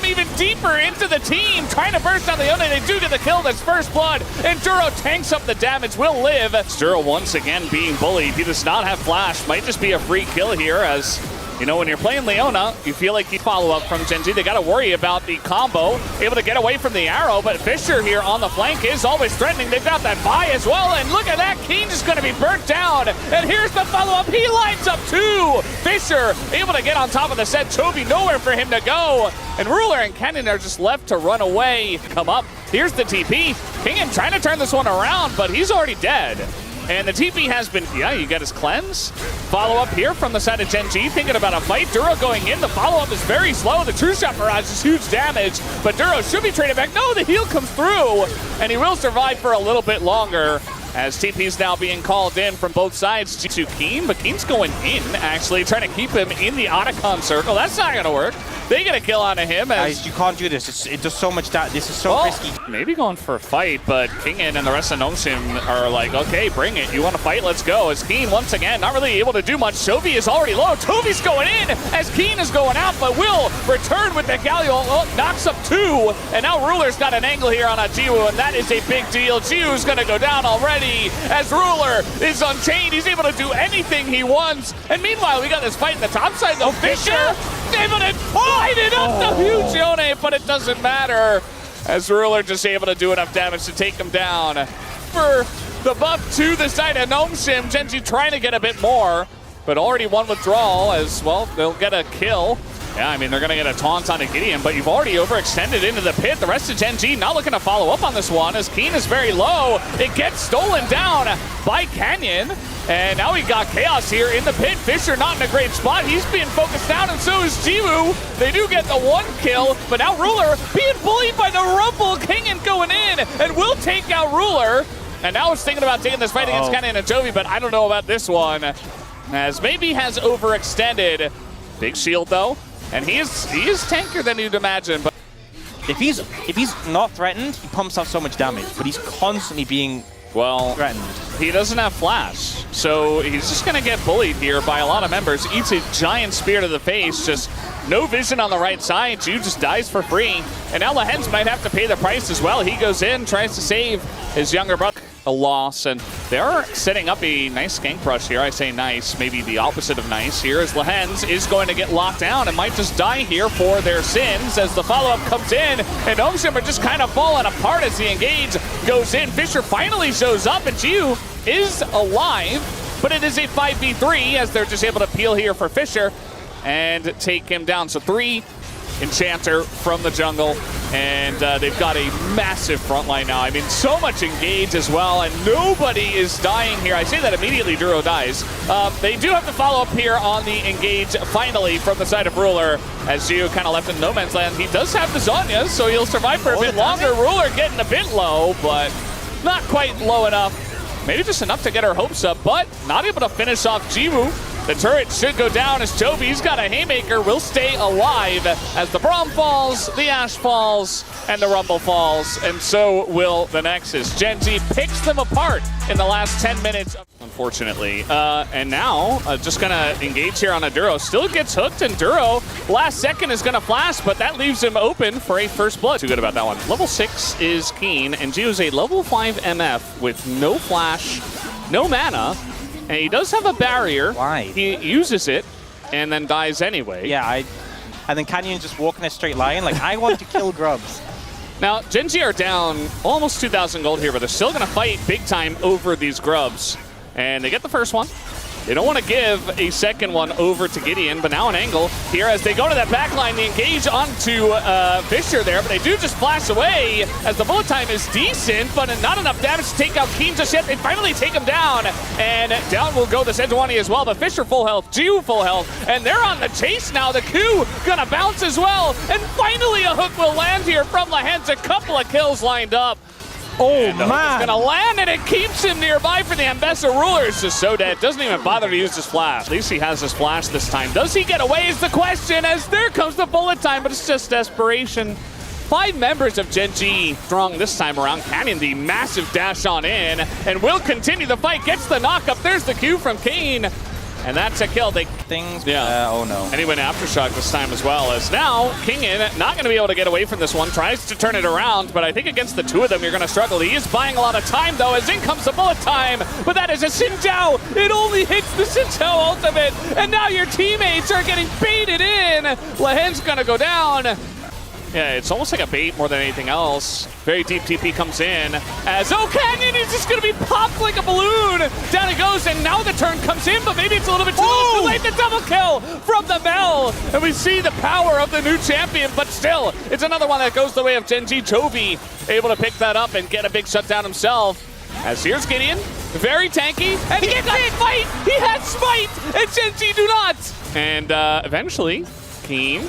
even deeper into the team, trying to burst down the Yone. They do get the kill, that's first blood, and Duro tanks up the damage, will live. Duro once again being bullied. He does not have flash, might just be a free kill here as, you know, when you're playing Leona, you feel like you follow up from Gen.G. They got to worry about the combo, able to get away from the arrow, but Fisher here on the flank is always threatening. They've got that buy as well, and look at that, Keen is going to be burnt down, and here's the follow-up. He lines up two. Fisher able to get on top of the set. Toby nowhere for him to go, and Ruler and Canyon are just left to run away. Come up, here's the TP. Kingen trying to turn this one around, but he's already dead. And the TP has been, yeah, you got his cleanse. Follow-up here from the side of Gen.G, thinking about a fight. Duro going in, the follow-up is very slow. The true shot barrage is huge damage, but Duro should be traded back. No, the heal comes through, and he will survive for a little bit longer, as TP's now being called in from both sides to Keen, but Keen's going in, actually, trying to keep him in the Otacon circle. That's not gonna work. They get a kill onto him. Guys, you can't do this. It does so much that this is so risky. Maybe going for a fight, but Kingen and the rest of Nomsim are like, okay, bring it. You want to fight? Let's go. As Keen, once again, not really able to do much. Chovy is already low. Toby's going in as Keen is going out, but will return with the Galio. Oh, knocks up two, and now Ruler's got an angle here on a Jiwoo, and that is a big deal. Jiwoo's going to go down already as Ruler is unchained. He's able to do anything he wants. And meanwhile, we got this fight in the top side, though. Fisher able to light it up the huge Yone, but it doesn't matter as Ruler just able to do enough damage to take him down. For the buff to the side of Nomsim, Gen.G trying to get a bit more, but already one withdrawal as well. They'll get a kill. Yeah, I mean, they're going to get a taunt onto Gideon, but you've already overextended into the pit. The rest of Gen.G not looking to follow up on this one as Keen is very low. It gets stolen down by Canyon. And now we got Chaos here in the pit. Fisher not in a great spot. He's being focused down, and so is Jiwoo. They do get the one kill, but now Ruler being bullied by the Rumble. Kingen going in and will take out Ruler. And now he's thinking about taking this fight against Canyon and Jovi, but I don't know about this one, as maybe has overextended. Big shield though, and he is tankier than you'd imagine. But if he's not threatened, he pumps out so much damage, but he's constantly being threatened. He doesn't have flash, so he's just gonna get bullied here by a lot of members. Eats a giant spear to the face, just no vision on the right side. Ju just dies for free, and now Lehens might have to pay the price as well. He goes in, tries to save his younger brother. A loss, and they're setting up a nice gank rush here. I say nice, maybe the opposite of nice here, as Lehens is going to get locked down and might just die here for their sins as the follow-up comes in, and Nomsim are just kind of falling apart as the engage goes in. Fisher finally shows up, and Jiu is alive, but it is a 5v3 as they're just able to peel here for Fisher and take him down. So 3 Enchanter from the jungle, and they've got a massive front line now. I mean, so much engage as well, and nobody is dying here. I say that immediately Duro dies. They do have to follow up here on the engage, finally, from the side of Ruler, as Gio kind of left in no man's land. He does have the Zhonya's, so he'll survive for a bit longer. Ruler getting a bit low, but not quite low enough. Maybe just enough to get her hopes up, but not able to finish off Jiwoo. The turret should go down as Toby's got a haymaker, will stay alive as the Braum falls, the Ashe falls, and the Rumble falls, and so will the Nexus. Gen.G picks them apart in the last 10 minutes, unfortunately. And now, just gonna engage here on a Duro. Still gets hooked, and Duro, last second, is gonna flash, but that leaves him open for a first blood. Too good about that one. Level 6 is Keen, and Gio is a level 5 MF with no flash, no mana, and he does have a barrier. Why? He uses it and then dies anyway. Yeah, and then Canyon just walking a straight line. Like, I want to kill grubs. Now, Gen.G are down almost 2,000 gold here, but they're still going to fight big time over these grubs. And they get the first one. They don't want to give a second one over to Gideon, but now an angle here as they go to that back line. They engage onto Fisher there, but they do just flash away as the bullet time is decent, but not enough damage to take out Keen just yet. They finally take him down, and down will go the Sejuani as well, but Fisher full health, Jiu full health, and they're on the chase now. The Q gonna bounce as well, and finally a hook will land here from Lehens. A couple of kills lined up. Oh, man. It's going to land, and it keeps him nearby for the Ambessa. Ruler is just so dead. Doesn't even bother to use his flash. At least he has his flash this time. Does he get away is the question, as there comes the bullet time, but it's just desperation. 5 members of Gen.G strong this time around. Canyon, the massive dash on in, and will continue the fight. Gets the knock up. There's the Q from Kane. And that's a kill. Oh no. And he went Aftershock this time as well, as now Kingin not going to be able to get away from this one. Tries to turn it around, but I think against the two of them, you're going to struggle. He is buying a lot of time, though, as in comes the bullet time. But that is a Xin Zhao. It only hits the Xin Zhao ultimate, and now your teammates are getting baited in. Lahen's going to go down. Yeah, it's almost like a bait more than anything else. Very deep TP comes in as Canyon is just going to be popped like a balloon. Down it goes, and now the turn comes in, but maybe it's a little bit too late. The double kill from the Mel. And we see the power of the new champion, but still, it's another one that goes the way of Gen.G. Chovy, able to pick that up and get a big shutdown himself. As here's Gideon, very tanky, and he got Smite! He has Smite, and Gen.G do not! And eventually, Keen.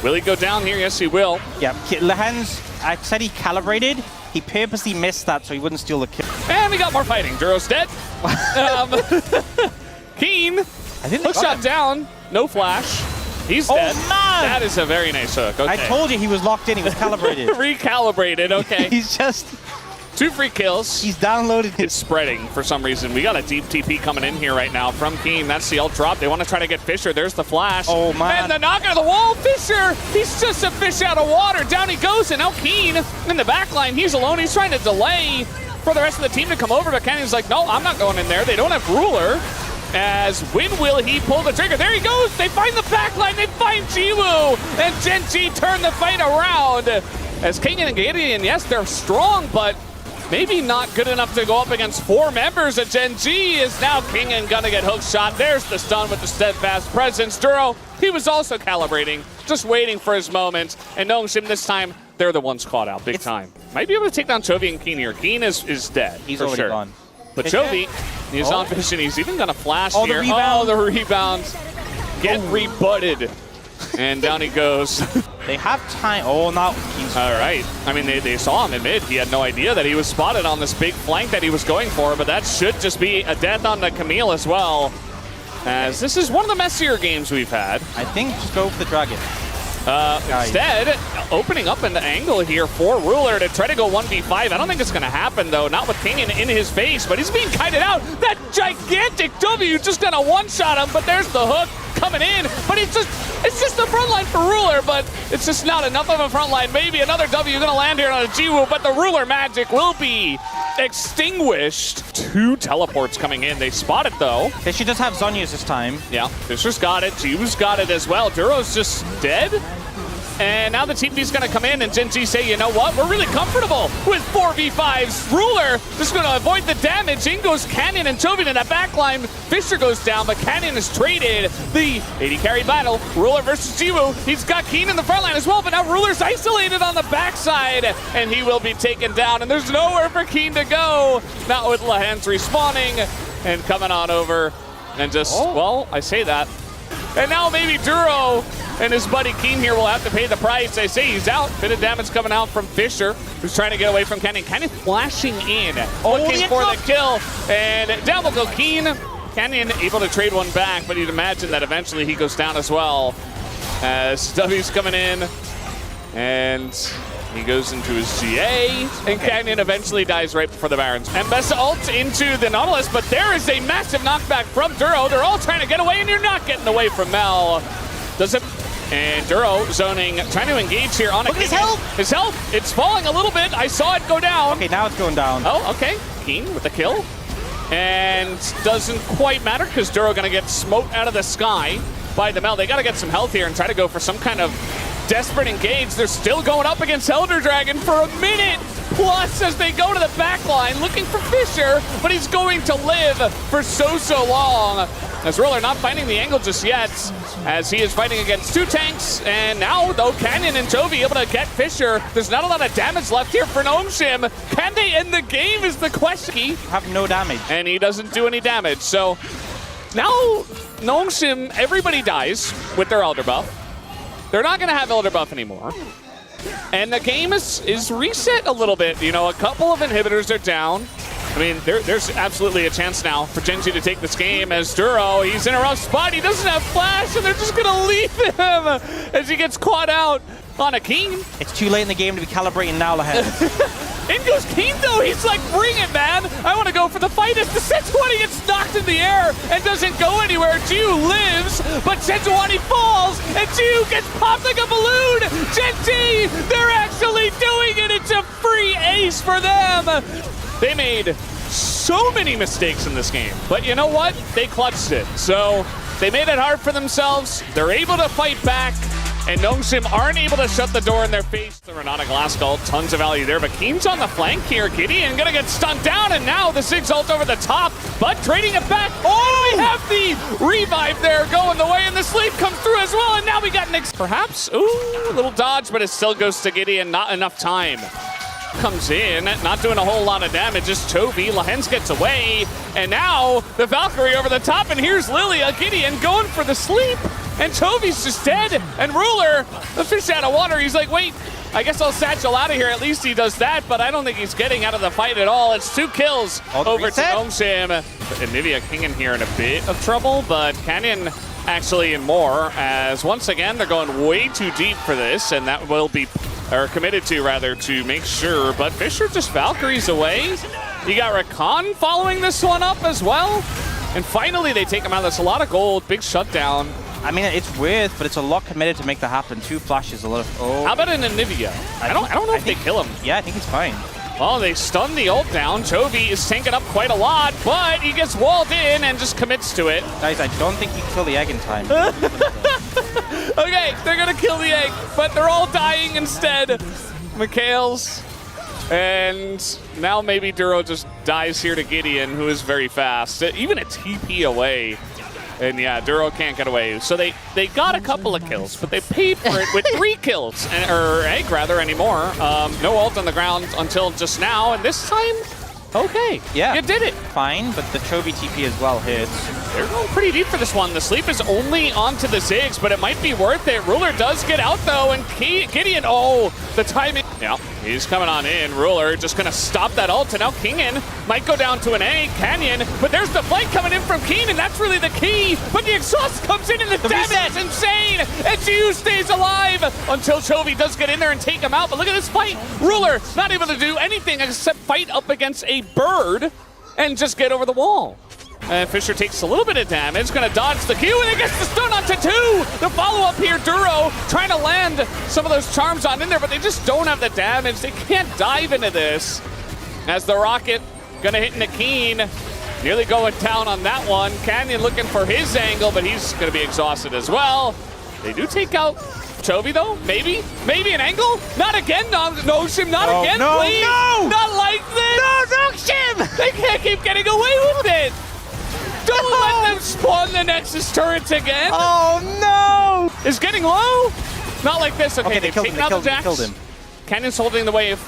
Will he go down here? Yes, he will. Yeah, Lahen's, I said he calibrated. He purposely missed that so he wouldn't steal the kill. And we got more fighting. Duro's dead. Keen, hook shot down. No flash. He's dead. Man. That is a very nice hook. Okay. I told you he was locked in. He was calibrated. Recalibrated, okay. He's just... 2 free kills. He's downloaded. It's spreading for some reason. We got a deep TP coming in here right now from Keen. That's the ult drop. They want to try to get Fisher. There's the flash. Oh, man. And the knock out of the wall. Fisher, he's just a fish out of water. Down he goes, and now Keen in the back line. He's alone. He's trying to delay for the rest of the team to come over, but Canyon's like, no, I'm not going in there. They don't have Ruler. As when will he pull the trigger? There he goes. They find the back line. They find Jiwoo. And Gen.G turn the fight around. As Kenyon and Gideon, yes, they're strong, but maybe not good enough to go up against 4 members of Gen.G. Is now Kingin gonna get hook shot. There's the stun with the steadfast presence. Duro, he was also calibrating, just waiting for his moment. And Nongshim this time, they're the ones caught out big time. Might be able to take down Chovy and Keen here. Keen is dead. He's for already sure. gone. But Chovy, he's on vision. He's even gonna flash the here. rebound. Oh, the rebound. Get rebutted. And down he goes. They have time. Oh, now he's... All right. I mean, they saw him in mid. He had no idea that he was spotted on this big flank that he was going for, but that should just be a death on the Camille as well. As this is one of the messier games we've had. I think just go for the dragon. Instead, opening up an angle here for Ruler to try to go 1v5. I don't think it's going to happen, though. Not with King in his face, but he's being kited out. That gigantic W just going to one-shot him, but there's the hook coming in. But it's just the front line for Ruler, but it's just not enough of a front line. Maybe another W going to land here on a Jiwoo, but the Ruler magic will be extinguished. 2 teleports coming in. They spot it, though. Fisher does have Zhonya's this time. Yeah, Fisher's got it. Jiwoo's got it as well. Duro's just dead. And now the TP's going to come in, and Gen.G say, you know what? We're really comfortable with 4v5s. Ruler just going to avoid the damage. In goes Canyon and Chovy in that back line. Fisher goes down, but Canyon is traded. The 80 carry battle. Ruler versus Jiwoo. He's got Keen in the front line as well, but now Ruler's isolated on the backside, and he will be taken down. And there's nowhere for Keen to go. Not with Lahen's respawning and coming on over. And just, well, I say that. And now maybe Duro and his buddy Keen here will have to pay the price. They say he's out. Bit of damage coming out from Fisher, who's trying to get away from Canyon. Canyon flashing in, looking for the kill. And down will go Keen. Canyon able to trade one back, but you'd imagine that eventually he goes down as well. As W's coming in, and he goes into his GA, and Canyon eventually dies right before the Barons. And Bessa ult into the Nautilus, but there is a massive knockback from Duro. They're all trying to get away, and you're not getting away from Mel. Does it? And Duro zoning, trying to engage here on a his health! His health! It's falling a little bit. I saw it go down. Okay, now it's going down. Oh, okay. Keen with the kill. And doesn't quite matter because Duro going to get smoked out of the sky by the Mel. They got to get some health here and try to go for some kind of desperate engage. They're still going up against Elder Dragon for a minute plus as they go to the back line looking for Fisher, but he's going to live for so long. As Ruler not finding the angle just yet, as he is fighting against 2 tanks. And now, though, Canyon and Chovy able to get Fisher. There's not a lot of damage left here for Nongshim. Can they end the game is the question. Have no damage. And he doesn't do any damage. So now Nongshim, everybody dies with their Elder buff. They're not going to have Elder buff anymore. And the game is reset a little bit. You know, a couple of inhibitors are down. I mean, there's absolutely a chance now for Gen.G to take this game as Duro, he's in a rough spot. He doesn't have flash, and they're just going to leave him as he gets caught out on a King. It's too late in the game to be calibrating now, Lahen. In goes Keen though, he's like, bring it, man. I want to go for the fight as the Sejuani gets knocked in the air and doesn't go anywhere. Ju lives, but Sejuani falls, and Ju gets popped like a balloon. Gen.G, they're actually doing it. It's a free ace for them. They made so many mistakes in this game, but you know what? They clutched it. So they made it hard for themselves. They're able to fight back, and Nongshim aren't able to shut the door in their face. The Renata Glass Gull, tons of value there, but Keem's on the flank here. Gideon gonna get stunned down, and now the Zig's ult over the top, but trading it back. Oh, we have the revive there going the way, and the sleep comes through as well, and now we got Nyx. Perhaps, ooh, a little dodge, but it still goes to Gideon, not enough time. Comes in, not doing a whole lot of damage, just Chovy. Lahens gets away, and now the Valkyrie over the top, and here's Lilia. Gideon going for the sleep, and Chovy's just dead, and Ruler, the fish out of water, he's like, wait, I guess I'll satchel out of here. At least he does that, but I don't think he's getting out of the fight at all. It's 2 kills over to Nongshim. And Nivea King in here in a bit of trouble, but Canyon actually in more, as once again, they're going way too deep for this, and that will be or committed to, rather, to make sure. But Fisher just Valkyries away. You got Rakan following this one up as well. And finally, they take him out. That's a lot of gold. Big shutdown. I mean, it's weird, but it's a lot committed to make that happen. 2 flashes, a lot of... Oh. How about an Anivia? I don't know if they kill him. Yeah, I think he's fine. Oh, they stun the ult down. Chovy is tanking up quite a lot, but he gets walled in and just commits to it. Guys, I don't think you can kill the egg in time. Okay, they're gonna kill the egg, but they're all dying instead. Mikhail's, and now maybe Duro just dies here to Gideon, who is very fast. Even a TP away. And yeah, Duro can't get away. So they got a couple of kills, but they paid for it with 3 kills, or egg rather, anymore. No ult on the ground until just now, and this time, okay, yeah, you did it. Fine, but the Chovy TP as well hits. They're going pretty deep for this one. The sleep is only onto the Ziggs, but it might be worth it. Ruler does get out though, and Gideon, oh, the timing. Yeah, he's coming on in. Ruler just gonna stop that ult, and now Kingen might go down to an A. Canyon, but there's the flank coming in from Keen, and that's really the key. But the exhaust comes in, and the damage is insane. And Ju stays alive until Chovy does get in there and take him out. But look at this fight. Ruler not able to do anything except fight up against a bird and just get over the wall. And Fisher takes a little bit of damage, gonna dodge the Q, and it gets the stun onto 2! The follow-up here, Duro trying to land some of those charms on in there, but they just don't have the damage. They can't dive into this. As the rocket gonna hit into Keen, nearly going down on that one. Canyon looking for his angle, but he's gonna be exhausted as well. They do take out Chovy though, maybe an angle? Not again, Nongshim, not again, no, please! No! Not like this! No, Nongshim! They can't keep getting away with it! Don't let them spawn the Nexus turrets again! Oh no! Is getting low? Not like this. Okay, they've taken out the Jax. Killed him. Canyon's holding the wave.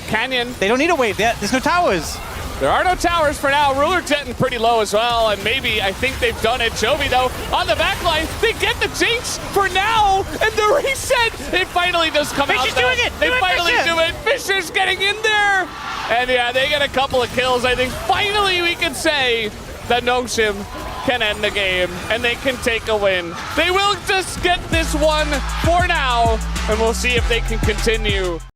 Canyon. They don't need a wave. There's no towers. There are no towers for now. Ruler getting pretty low as well, and maybe, I think they've done it. Chovy, though, on the back line, they get the Jinx for now, and the reset, it finally does come out. Fisher's doing it! They finally do it. Fisher's getting in there, and yeah, they get a couple of kills. I think finally we can say that Nongshim can end the game, and they can take a win. They will just get this one for now, and we'll see if they can continue.